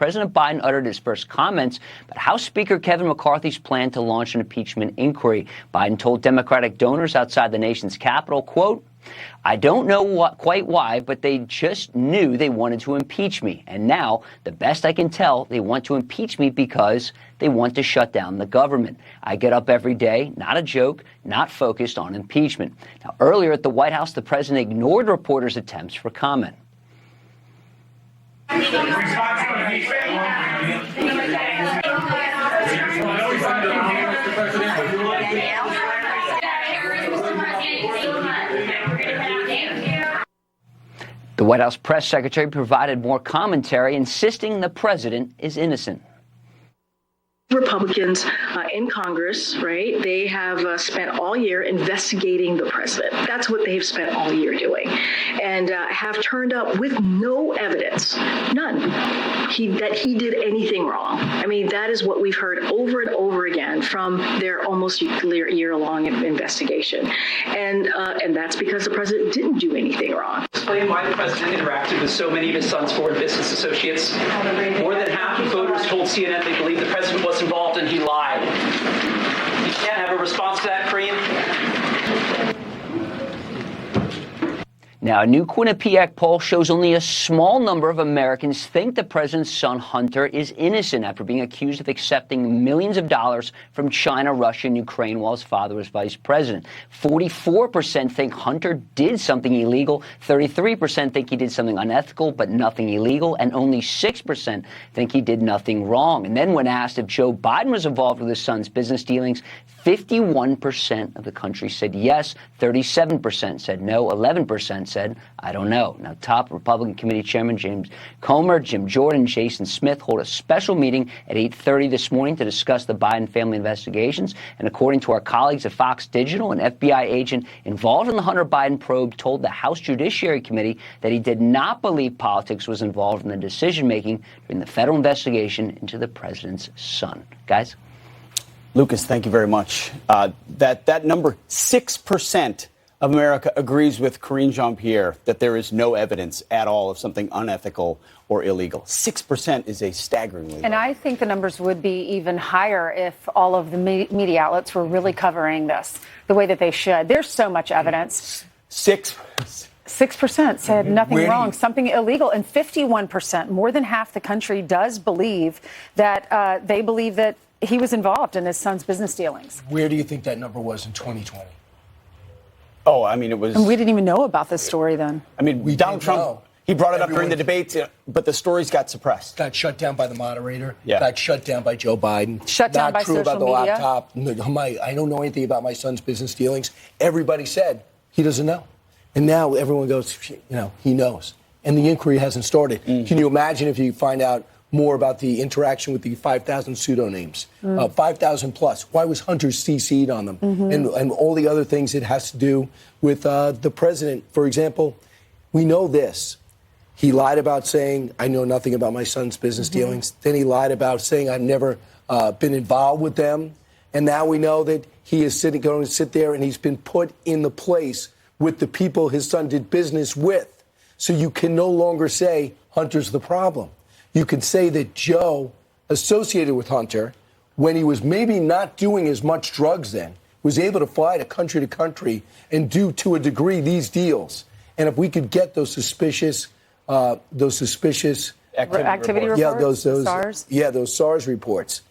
President Biden uttered his first comments about House Speaker Kevin McCarthy's plan to launch an impeachment inquiry. Biden told Democratic donors outside the nation's capital, quote, "I don't know quite why, but they just knew they wanted to impeach me. And now, the best I can tell, they want to impeach me because they want to shut down the government. I get up every day, not a joke, not focused on impeachment." Now, earlier at the White House, the president ignored reporters' attempts for comment. The White House press secretary provided more commentary, insisting the president is innocent. Republicans in Congress, right, they have spent all year investigating the president. That's what they've spent all year doing, and have turned up with no evidence, none, that he did anything wrong. I mean, that is what we've heard over and over again from their almost year-long investigation. And that's because the president didn't do anything wrong. Explain why the president interacted with so many of his son's foreign business associates. More than half of voters told CNN they believe the president was involved and he lied. You can't have a response to that, Kareem? Now, a new Quinnipiac poll shows only a small number of Americans think the president's son, Hunter, is innocent after being accused of accepting millions of dollars from China, Russia, and Ukraine while his father was vice president. 44% think Hunter did something illegal, 33% think he did something unethical but nothing illegal, and only 6% think he did nothing wrong. And then when asked if Joe Biden was involved with his son's business dealings, 51% of the country said yes, 37% said no, 11% said, I don't know. Now, top Republican Committee Chairman James Comer, Jim Jordan, Jason Smith hold a special meeting at 8:30 this morning to discuss the Biden family investigations. And according to our colleagues at Fox Digital, an FBI agent involved in the Hunter Biden probe told the House Judiciary Committee that he did not believe politics was involved in the decision-making during the federal investigation into the president's son. Guys? Lucas, thank you very much. That number, 6% of America agrees with Karine Jean-Pierre that there is no evidence at all of something unethical or illegal. 6% is a staggeringly low. And I think the numbers would be even higher if all of the media outlets were really covering this the way that they should. There's so much evidence. 6% said nothing wrong, something illegal, and 51%, more than half the country, does believe that they believe that he was involved in his son's business dealings. Where do you think that number was in 2020? Oh, I mean, it was... And we didn't even know about this story then. I mean, Donald Trump, he brought it up during the debates, but the stories got suppressed. Got shut down by the moderator. Yeah. Got shut down by Joe Biden. Shut down by social media. Not true about the laptop. I don't know anything about my son's business dealings. Everybody said he doesn't know. And now everyone goes, he knows. And the inquiry hasn't started. Mm-hmm. Can you imagine if you find out more about the interaction with the 5,000 pseudonames, 5,000 plus? Why was Hunter CC'd on them? Mm-hmm. And all the other things it has to do with the president. For example, we know this. He lied about saying, I know nothing about my son's business dealings. Then he lied about saying, I've never been involved with them. And now we know that he is going to sit there and he's been put in the place with the people his son did business with. So you can no longer say Hunter's the problem. You could say that Joe, associated with Hunter, when he was maybe not doing as much drugs then, was able to fly to country and do, to a degree, these deals. And if we could get those suspicious activity reports, SARS? Yeah, those SARS reports.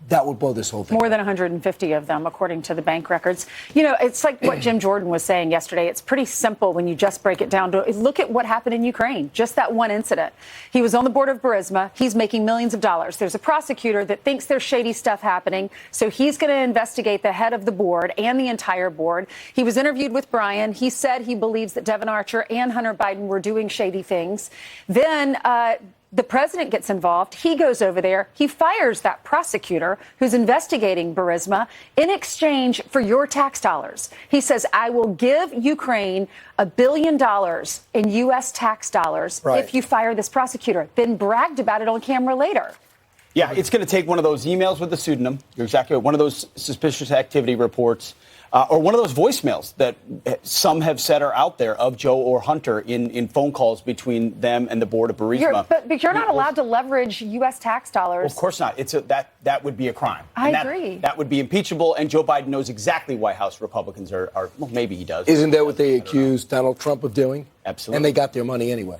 That would blow this whole thing. More than 150 of them, according to the bank records. It's like what Jim Jordan was saying yesterday. It's pretty simple when you just break it down to look at what happened in Ukraine. Just that one incident. He was on the board of Burisma. He's making millions of dollars. There's a prosecutor that thinks there's shady stuff happening. So he's going to investigate the head of the board and the entire board. He was interviewed with Brian. He said he believes that Devon Archer and Hunter Biden were doing shady things. Then the president gets involved. He goes over there. He fires that prosecutor who's investigating Burisma in exchange for your tax dollars. He says, I will give Ukraine $1 billion in U.S. tax dollars if you fire this prosecutor. Then bragged about it on camera later. Yeah, it's going to take one of those emails with the pseudonym. You're exactly right. One of those suspicious activity reports. Or one of those voicemails that some have said are out there of Joe or Hunter in phone calls between them and the board of Burisma. But you're not allowed to leverage U.S. tax dollars. Well, of course not. That would be a crime. I agree. That would be impeachable, and Joe Biden knows exactly why House Republicans are well, maybe he does. Isn't that what they accused Donald Trump of doing? Absolutely. And they got their money anyway.